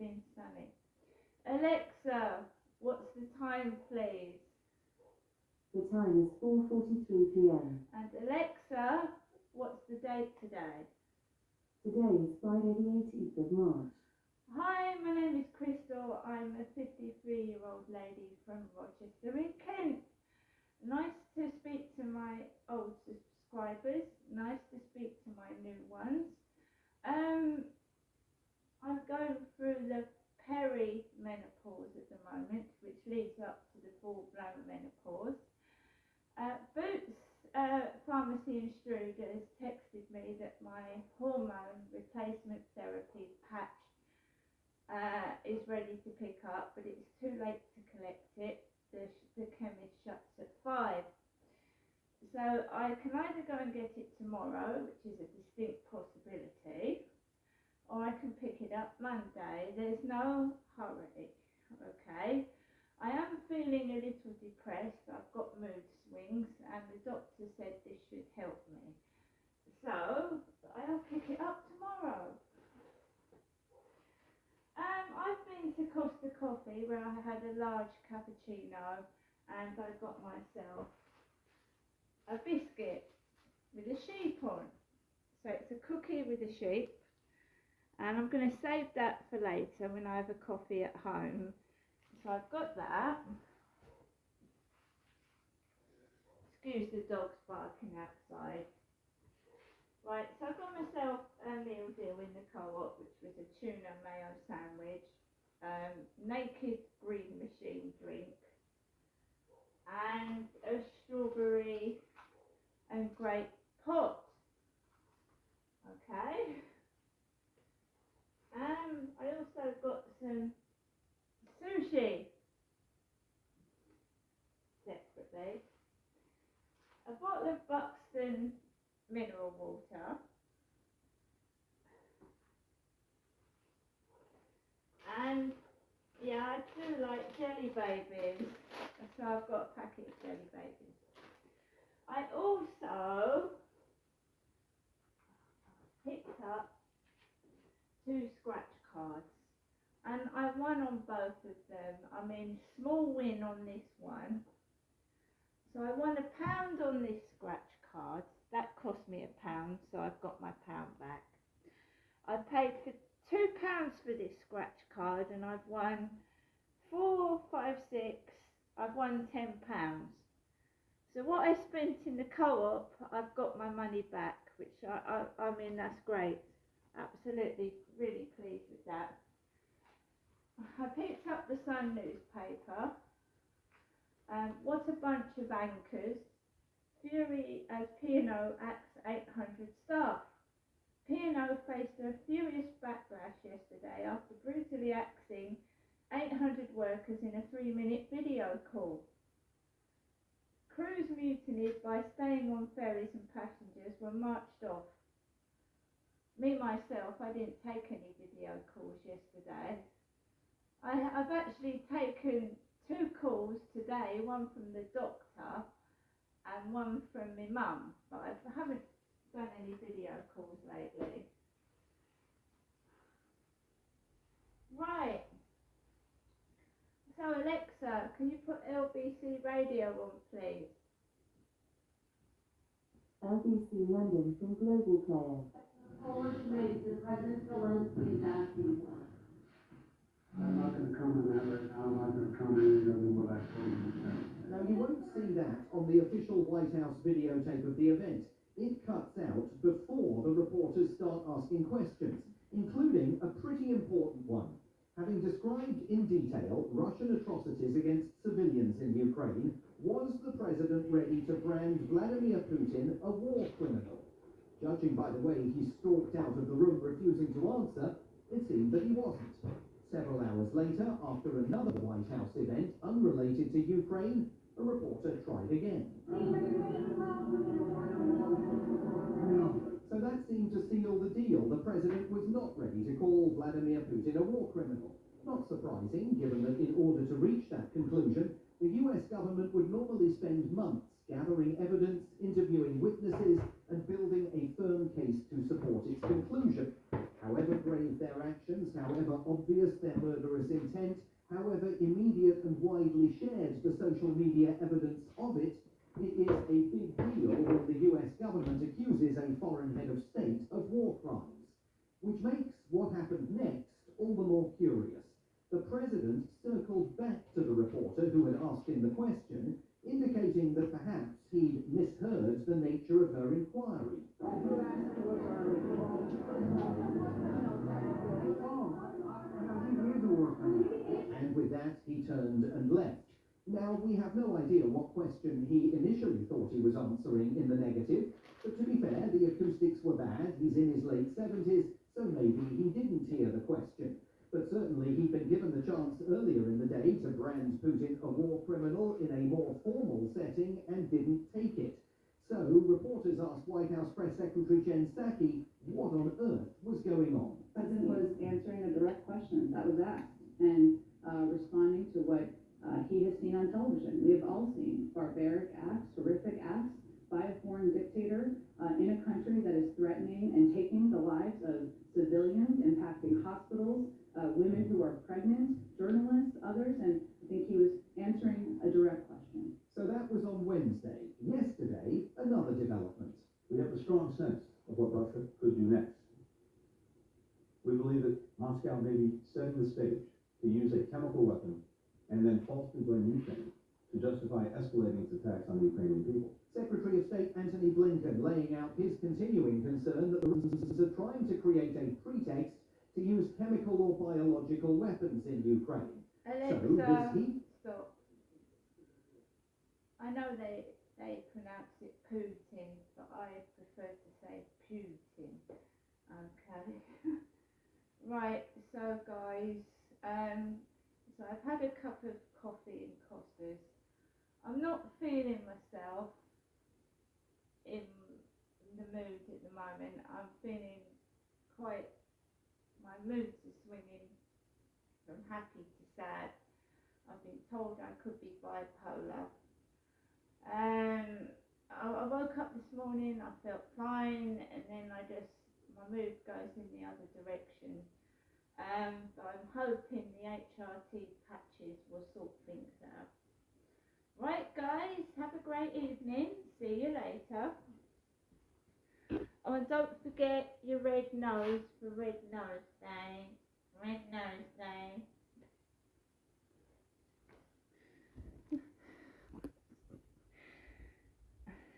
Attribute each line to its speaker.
Speaker 1: been sunny. Alexa, what's the time, please?
Speaker 2: The time is 4:43 p.m.
Speaker 1: And Alexa, what's the date today?
Speaker 2: Today is Friday the 18th of March.
Speaker 1: Hi, my name is Crystal. I'm a 53-year-old lady from Rochester in Kent. Nice to speak to my old subscribers. Nice to speak to my new ones. I'm going through the perimenopause at the moment, which leads up to the full-blown menopause. Boots Pharmacy in Strood has texted me that my hormone replacement therapy patch is ready to pick up, but it's too late to collect it. The chemist shuts at 5. So I can either go and get it tomorrow, which is a distinct possibility, or I can pick it up Monday. There's no hurry, okay? I am feeling a little depressed. I've got mood swings, and the doctor said this should help me. So I'll pick it up tomorrow. I've been to Costa Coffee where I had a large cappuccino, and I got myself a biscuit with a sheep on. So it's a cookie with a sheep, and I'm going to save that for later when I have a coffee at home. So I've got that. Excuse the dogs barking outside. Right, so I got myself a meal deal in the Co-op, which was a tuna mayo sandwich, naked green machine drink, and a strawberry and grape pot. Okay. I also got some sushi separately, a bottle of Buxton mineral water, and yeah, I do like jelly babies, so I've got a packet of jelly babies. I also picked up 2 scratch cards, and I won on both of them. I mean, small win on this one. So I won £1 on this scratch card. That cost me £1, so I've got my £1 back. I paid for £2 for this scratch card, and I've won 4, 5, 6. I've won £10. So what I spent in the Co-op, I've got my money back, which I mean, that's great. Absolutely, really pleased with that. I picked up the Sun newspaper. What a bunch of anchors. Fury as P&O axes 800 staff. P&O faced a furious backlash yesterday after brutally axing 800 workers in a 3-minute video call. Crews mutinied by staying on ferries, and passengers were marched off. Me, myself, I didn't take any video calls yesterday. I've actually taken 2 calls today, one from the doctor and one from my mum, but I haven't done any video calls lately. Right. So Alexa, can you put LBC radio on, please?
Speaker 2: LBC London from Global Player.
Speaker 3: Polish President Zelensky is asking for.
Speaker 4: I'm not going to comment on that right now. I'm not going to comment any other than what I told you.
Speaker 5: Now, you won't see that on the official White House videotape of the event. It cuts out before the reporters start asking questions, including a pretty important one. Having described in detail Russian atrocities against civilians in Ukraine, was the president ready to brand Vladimir Putin a war criminal? Judging by the way he stalked out of the room refusing to answer, it seemed that he wasn't. Several hours later, after another White House event unrelated to Ukraine, a reporter tried again. So that seemed to seal the deal. The president was not ready to call Vladimir Putin a war criminal. Not surprising, given that in order to reach that conclusion, the US government would normally spend months gathering evidence, interviewing witnesses, and building a firm case to support its conclusion. However brave their actions, however however obvious their murderous intent, however immediate and widely shared the social media evidence of it, it is a big deal when the US government accuses a foreign head of state of war crimes, which makes what happened next all the more curious. The president circled back to the reporter who had asked him the question, indicating that perhaps he'd misheard the nature of her inquiry. And with that, he turned and left. Now, we have no idea what question he initially thought he was answering in the negative, but to be fair, the acoustics were bad, he's in his late 70s, so maybe he didn't hear the question. But certainly he'd been given the chance earlier in the day to brand Putin a war criminal in a more formal setting and didn't take it. So, reporters asked White House Press Secretary Jen Psaki what on earth was going on.
Speaker 6: The president was answering a direct question that was asked and responding to what he has seen on television. We have all seen barbaric acts, horrific acts by a foreign dictator in a country that is threatening and taking the lives of civilians, impacting hospitals, women who are pregnant, journalists, others, and I think he was answering a direct question.
Speaker 5: So that was on Wednesday. Yesterday, another development.
Speaker 7: We have a strong sense of what Russia could do next. We believe that Moscow may be setting the stage to use a chemical weapon and then falsely blame Ukraine to justify escalating its attacks on the Ukrainian people.
Speaker 5: Secretary of State Antony Blinken laying out his continuing concern that the Russians are trying to create a pretext to use chemical or biological weapons in Ukraine.
Speaker 1: Alexa,
Speaker 5: was he?
Speaker 1: stop. I know they pronounce it Putin, but I prefer to say Putin. Okay. Right, so guys, so I've had a cup of coffee in Costa's. I'm not feeling myself in the mood at the moment. I'm feeling my moods are swinging from happy to sad. I've been told I could be bipolar. I woke up this morning, I felt fine, and then my mood goes in the other direction. But I'm hoping the HRT patches will sort things out. Right guys, have a great evening. See you later. Oh, and don't forget your red nose for Red Nose Day. Red Nose Day.